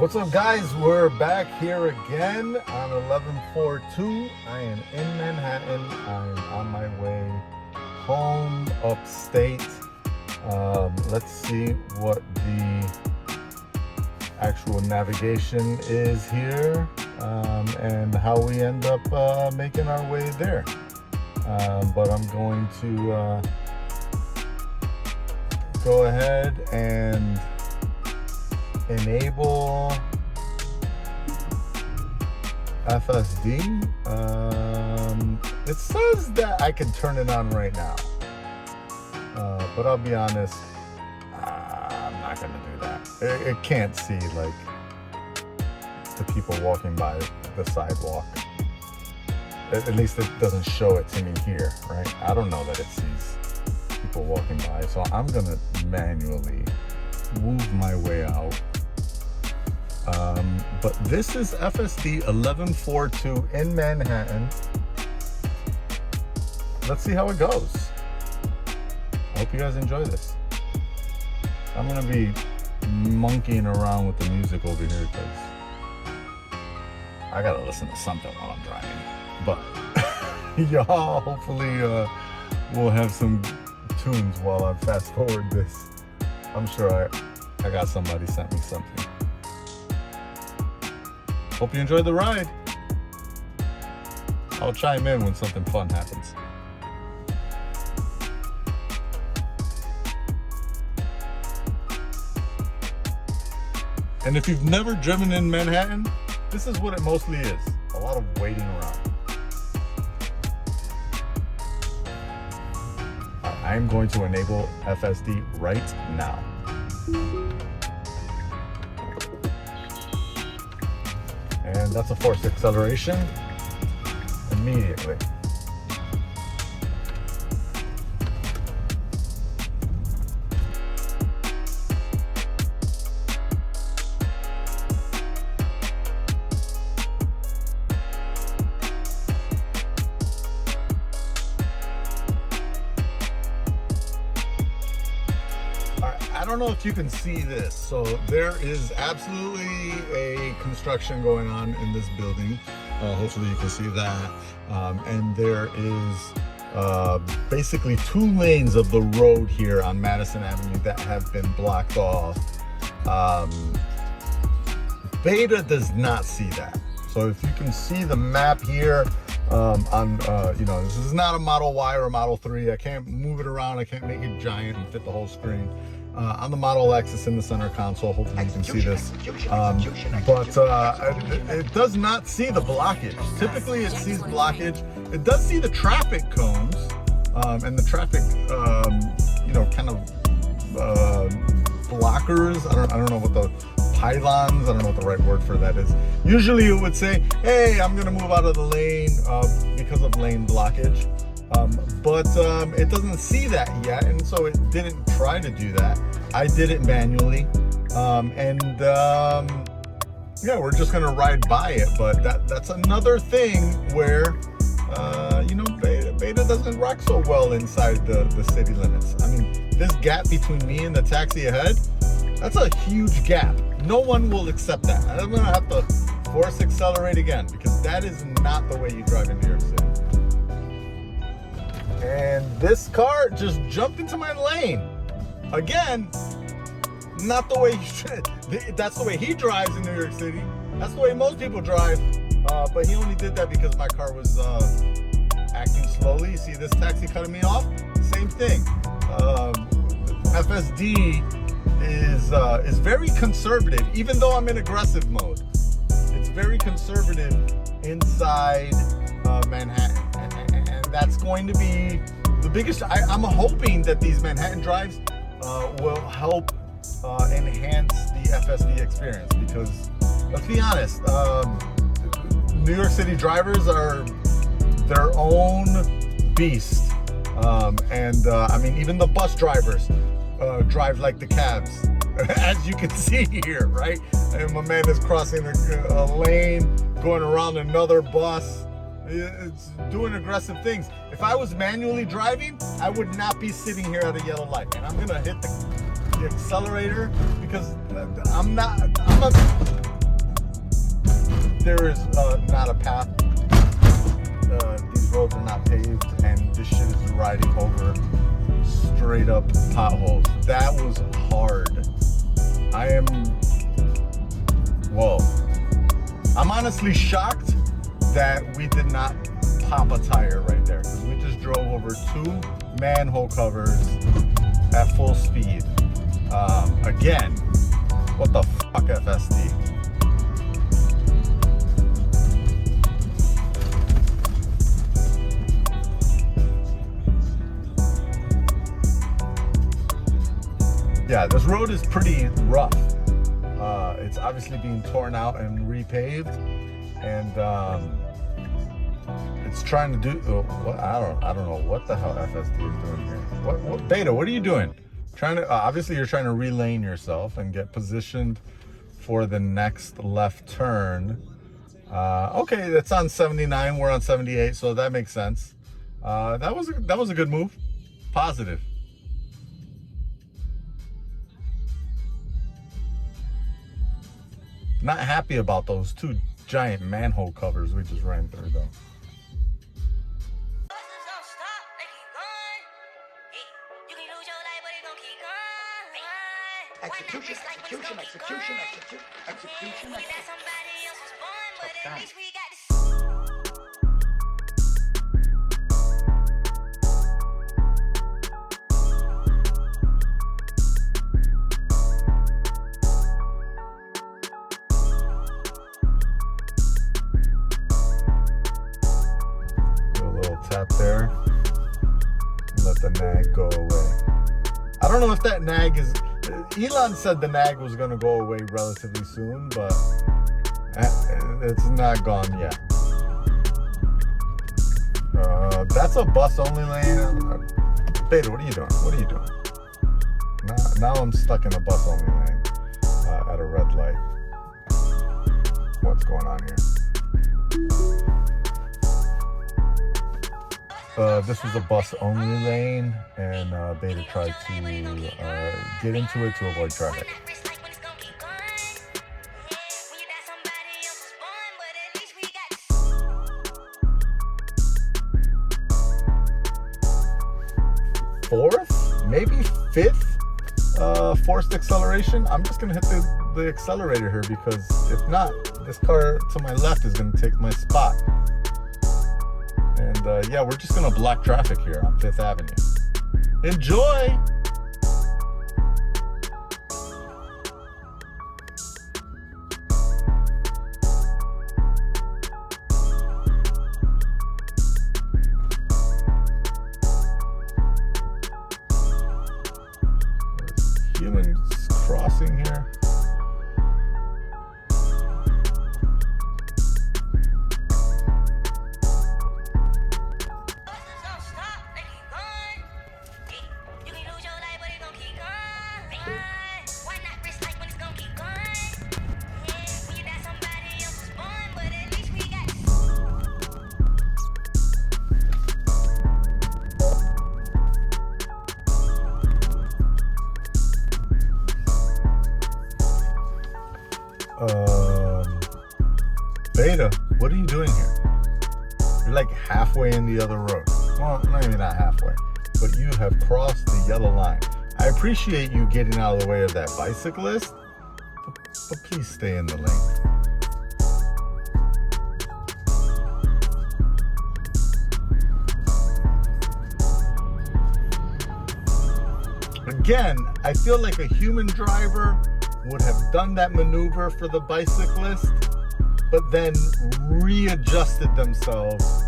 What's up, guys? We're back here again on 1142. I am in Manhattan. I'm on my way home upstate. Let's see what the actual navigation is here and how we end up making our way there. But I'm going to go ahead and enable FSD. It says that I can turn it on right now, but I'll be honest, I'm not gonna do that. It can't see like the people walking by the sidewalk. At least it doesn't show it to me here, right? I don't know that it sees people walking by, so I'm gonna manually move my way out. But this is FSD 1142 in Manhattan. Let's see how it goes. I hope you guys enjoy this. I'm gonna be monkeying around with the music over here because I gotta listen to something while I'm driving. But y'all hopefully will have some tunes while I fast forward this. I'm sure I got somebody sent me something. Hope you enjoyed the ride. I'll chime in when something fun happens. And if you've never driven in Manhattan, this is what it mostly is. A lot of waiting around. I'm going to enable FSD right now. And that's a forced acceleration immediately. I don't know if you can see this. So there is absolutely a construction going on in this building. Hopefully you can see that. And there is basically 2 lanes of the road here on Madison Avenue that have been blocked off. Beta does not see that. So if you can see the map here, this is not a Model Y or a Model 3. I can't move it around. I can't make it giant and fit the whole screen. On the Model X, it's in the center console. Hopefully you can see this. But it does not see the blockage. Typically it sees blockage. It does see the traffic cones and the traffic, kind of blockers. I don't know what the pylons, I don't know what the right word for that is. Usually it would say, hey, I'm gonna move out of the lane because of lane blockage. But it doesn't see that yet, and so it didn't try to do that. I did it manually, yeah, we're just gonna ride by it. But that's another thing where Beta doesn't rock so well inside the city limits. I mean, this gap between me and the taxi ahead, that's a huge gap. No one will accept that. I'm gonna have to force accelerate again because that is not the way you drive in New York City. And this car just jumped into my lane. Again, not the way you should. That's the way he drives in New York City. That's the way most people drive. But he only did that because my car was acting slowly. See this taxi cutting me off? Same thing. FSD is very conservative, even though I'm in aggressive mode. It's very conservative inside Manhattan. That's going to be the biggest. I'm hoping that these Manhattan drives will help enhance the FSD experience because, let's be honest, New York City drivers are their own beast. I mean, even the bus drivers drive like the cabs, as you can see here, right? And my man is crossing a lane, going around another bus. It's doing aggressive things. If I was manually driving, I would not be sitting here at a yellow light. And I'm gonna hit the accelerator because I'm a there is not a path. These roads are not paved, and this shit is riding over straight up potholes. That was hard. I'm honestly shocked that we did not pop a tire right there, because we just drove over 2 manhole covers at full speed. Again, what the fuck, FSD? Yeah, this road is pretty rough. It's obviously being torn out and repaved, and it's trying to do what I don't know what the hell FSD is doing here. What Beta? What are you doing? Trying to obviously you're trying to relane yourself and get positioned for the next left turn. Okay, that's on 79. We're on 78, so that makes sense. That was a good move. Positive. Not happy about those 2 giant manhole covers we just ran through, though. Execution. Tap there, let the nag go away. I don't know if that nag is, Elon said the nag was going to go away relatively soon, but it's not gone yet. That's a bus only lane. Beta, what are you doing? What are you doing? Now I'm stuck in a bus only lane at a red light. What's going on here? This was a bus-only lane, and Beta tried to get into it to avoid traffic. Fourth, maybe 5th forced acceleration. I'm just gonna hit the accelerator here, because if not, this car to my left is gonna take my spot. And yeah, we're just gonna block traffic here on 5th Avenue. Enjoy! Humans crossing here. Beta, what are you doing here? You're like halfway in the other road. Well, maybe not halfway, but you have crossed the yellow line. I appreciate you getting out of the way of that bicyclist, but please stay in the lane. Again, I feel like a human driver would have done that maneuver for the bicyclist, but then readjusted themselves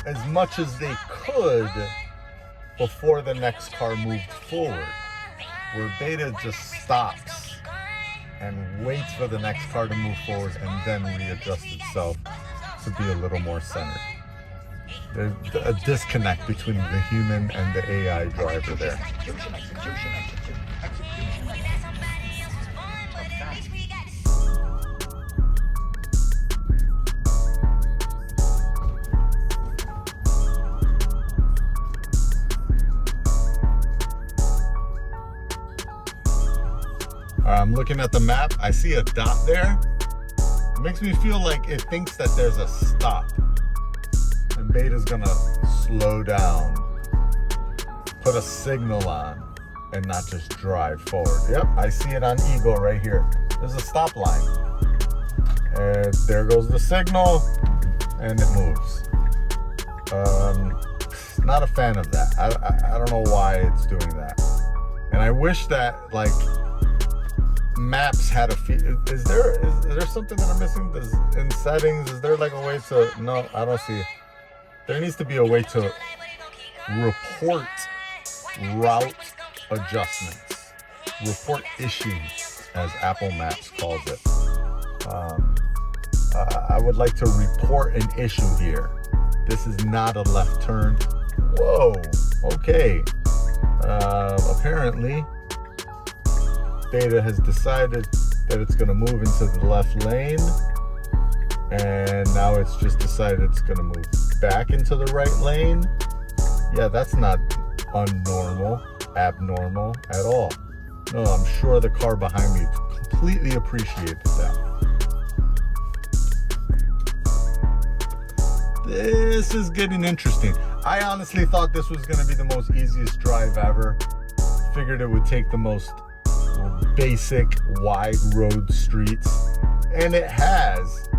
as much as they could before the next car moved forward. Where Beta just stops and waits for the next car to move forward and then readjusts itself to be a little more centered. There's a disconnect between the human and the AI driver there. I'm looking at the map. I see a dot there. It makes me feel like it thinks that there's a stop. And beta's gonna slow down, put a signal on, and not just drive forward. Yep, I see it on Ego right here. There's a stop line. And there goes the signal, and it moves. Not a fan of that. I don't know why it's doing that. And I wish that, like, maps had a is there something that I'm missing? In settings, is there like a way to, no, I don't see it. There needs to be a way to report route adjustments, report issues, as Apple Maps calls it. I would like to report an issue here. This is not a left turn. Whoa, okay. Apparently, Beta has decided that it's going to move into the left lane, and now it's just decided it's going to move back into the right lane. Yeah, that's not abnormal at all. No, I'm sure the car behind me completely appreciated that. This is getting interesting. I honestly thought this was going to be the most easiest drive ever. Figured it would take the most basic wide road streets, and it has.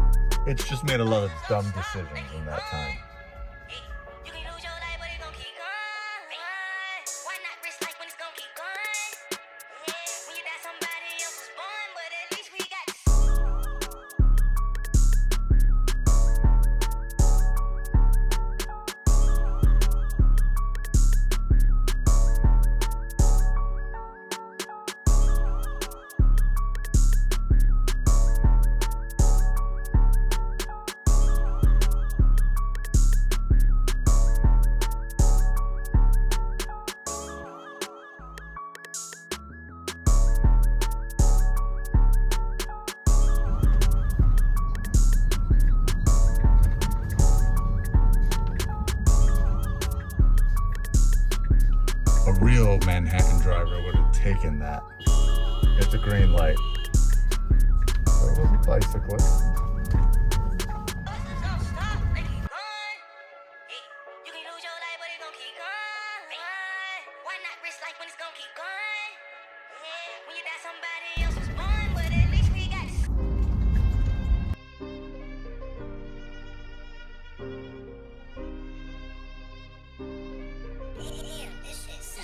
It's just made a lot of dumb decisions in that time. A real Manhattan driver would have taken that. It's a green light. There was a bicyclist.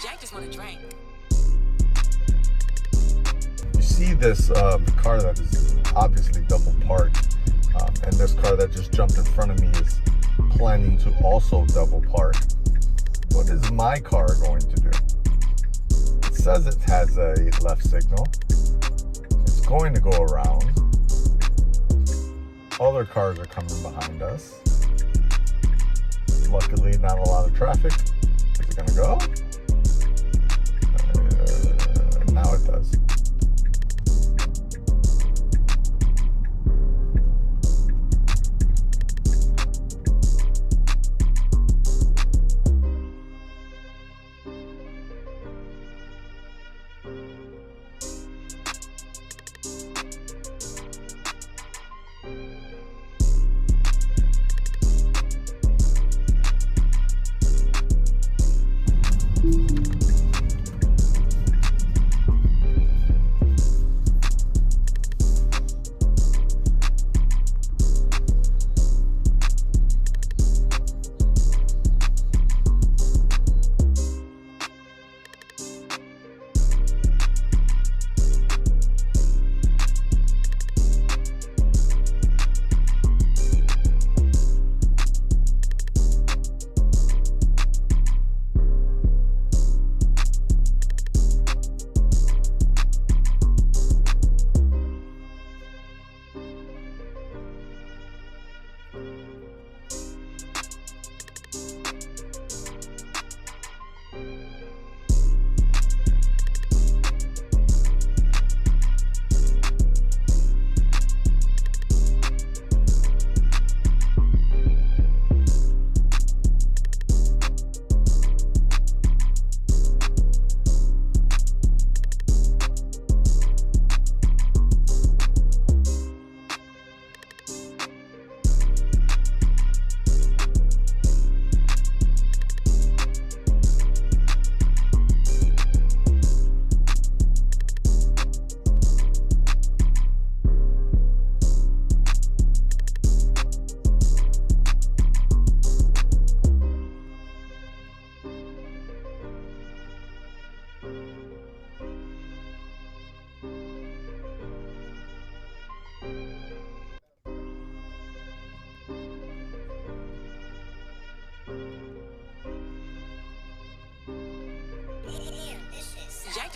Jack just want to drink. You see this car that is obviously double parked, and this car that just jumped in front of me is planning to also double park. What is my car going to do? It says it has a left signal. It's going to go around. Other cars are coming behind us. Luckily, not a lot of traffic. Is it going to go? Now it does.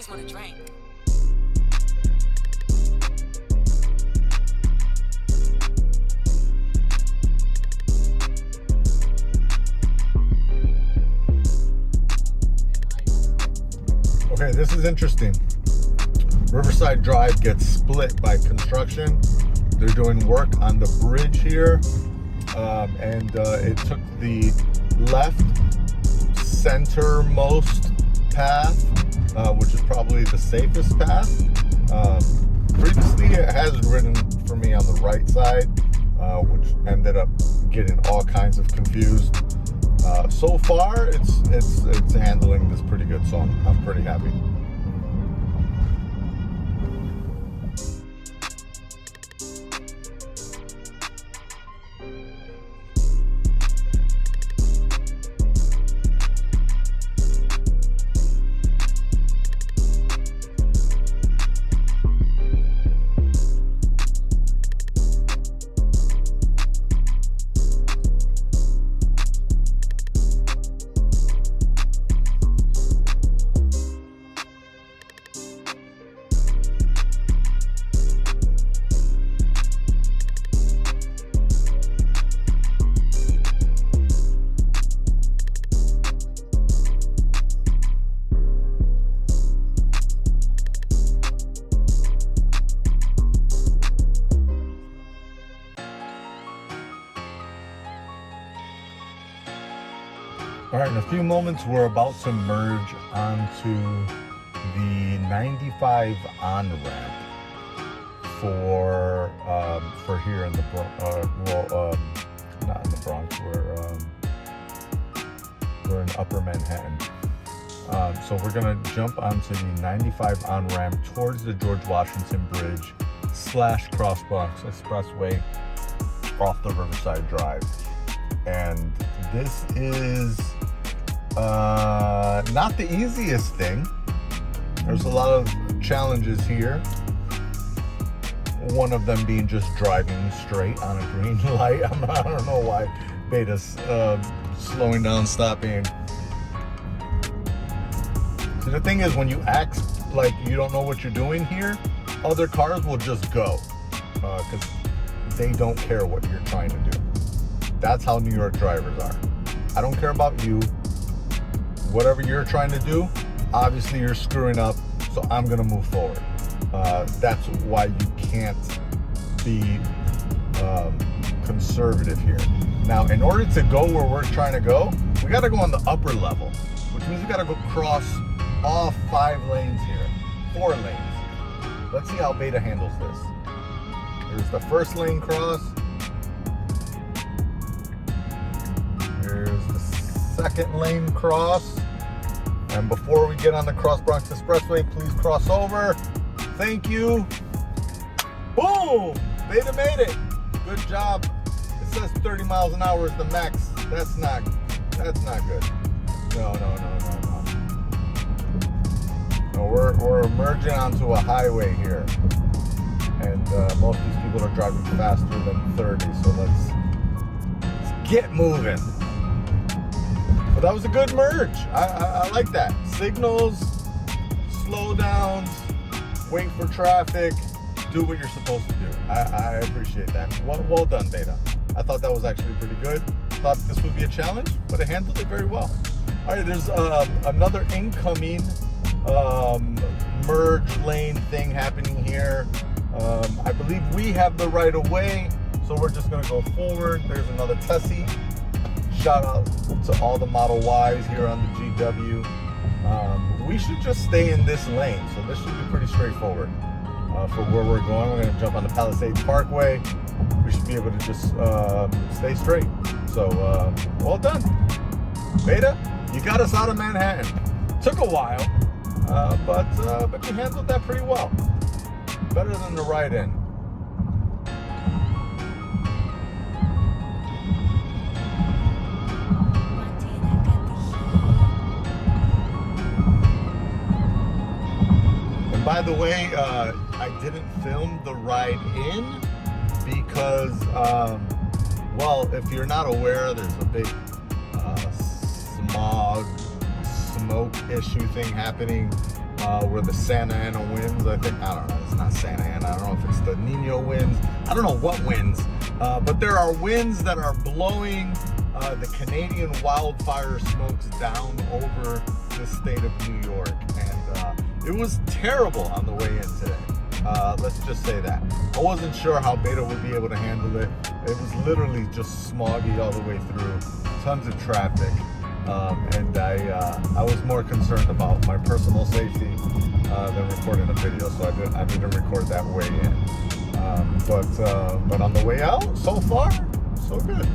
just want to drink. Okay, this is interesting. Riverside Drive gets split by construction. They're doing work on the bridge here, and it took the left centermost path, which is probably the safest path. Previously, it has ridden for me on the right side, which ended up getting all kinds of confused. So far, it's handling this pretty good, so I'm pretty happy. All right, in a few moments, we're about to merge onto the 95 on-ramp for here in the not in the Bronx. We're in Upper Manhattan. So we're gonna jump onto the 95 on-ramp towards the George Washington Bridge / Cross Bronx Expressway off the Riverside Drive. And this is not the easiest thing. There's a lot of challenges here. One of them being just driving straight on a green light. I don't know why Beta's slowing down, stopping. So the thing is, when you act like you don't know what you're doing here, other cars will just go because they don't care what you're trying to do. That's how New York drivers are. I don't care about you. Whatever you're trying to do, obviously you're screwing up, so I'm gonna move forward. That's why you can't be conservative here. Now, in order to go where we're trying to go, we gotta go on the upper level, which means we gotta go cross all 5 lanes here, 4 lanes. Let's see how Beta handles this. Here's the first lane cross. Here's the second lane cross. And before we get on the Cross Bronx Expressway, please cross over. Thank you. Boom! Beta made it. Good job. It says 30 miles an hour is the max. That's not good. No. No, we're merging onto a highway here. And most of these people are driving faster than 30, so let's get moving. But that was a good merge. I like that. Signals, slowdowns, wait for traffic, do what you're supposed to do. I appreciate that. Well done, Beta. I thought that was actually pretty good. Thought this would be a challenge, but it handled it very well. All right, there's another incoming merge lane thing happening here. I believe we have the right of way, so we're just gonna go forward. There's another Tessie. Shout out to all the Model Ys here on the GW. We should just stay in this lane, so this should be pretty straightforward for where we're going. We're gonna jump on the Palisades Parkway. We should be able to just stay straight. So, well done. Beta, you got us out of Manhattan. Took a while, but you handled that pretty well. Better than the ride in. And by the way, I didn't film the ride in because, well, if you're not aware, there's a big smoke issue thing happening where the Santa Ana winds, I don't know, it's not Santa Ana, I don't know if it's the Nino winds, I don't know what winds, but there are winds that are blowing the Canadian wildfire smokes down over the state of New York, and it was terrible on the way in today. Let's just say that. I wasn't sure how Beta would be able to handle it. It was literally just smoggy all the way through, tons of traffic. And I was more concerned about my personal safety than recording a video, so I didn't record that way in. But on the way out, so far, so good.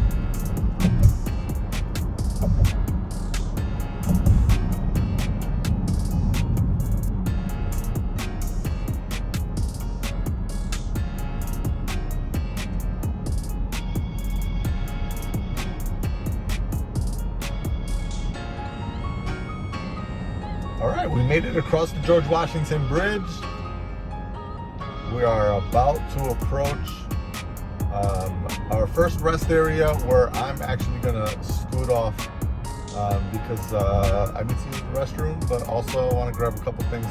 All right, we made it across the George Washington Bridge. We are about to approach our first rest area, where I'm actually gonna scoot off because I need to use the restroom, but also I want to grab a couple things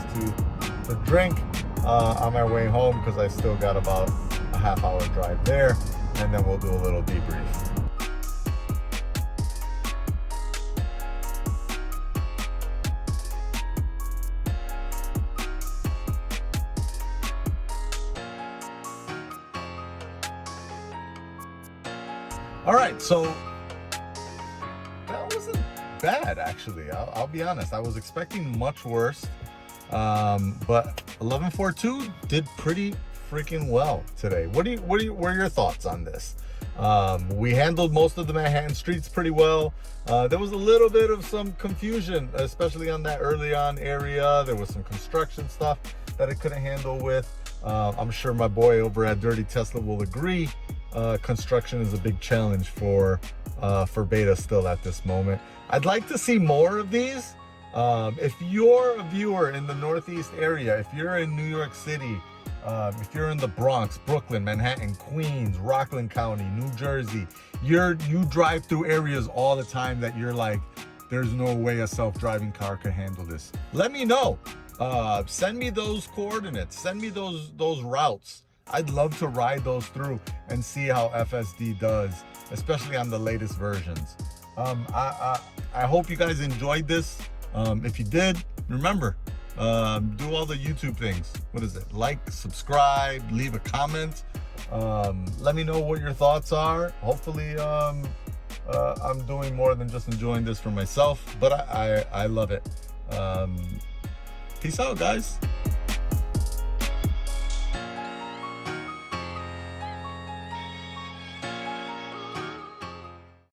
to drink on my way home, because I still got about a half-hour drive there, and then we'll do a little debrief. All right, so that wasn't bad, actually. I'll be honest. I was expecting much worse, but 11.42 did pretty freaking well today. What are your thoughts on this? We handled most of the Manhattan streets pretty well. There was a little bit of some confusion, especially on that early on area. There was some construction stuff that I couldn't handle with. I'm sure my boy over at Dirty Tesla will agree. Construction is a big challenge for Beta still at this moment. I'd like to see more of these. If you're a viewer in the Northeast area, if you're in New York City, if you're in the Bronx, Brooklyn, Manhattan, Queens, Rockland County, New Jersey, you drive through areas all the time that you're like, there's no way a self-driving car could handle this. Let me know. Send me those coordinates. Send me those routes. I'd love to ride those through and see how FSD does, especially on the latest versions. I hope you guys enjoyed this. If you did, remember, do all the YouTube things. What is it? Like, subscribe, leave a comment. Let me know what your thoughts are. Hopefully, I'm doing more than just enjoying this for myself, but I love it. Peace out, guys.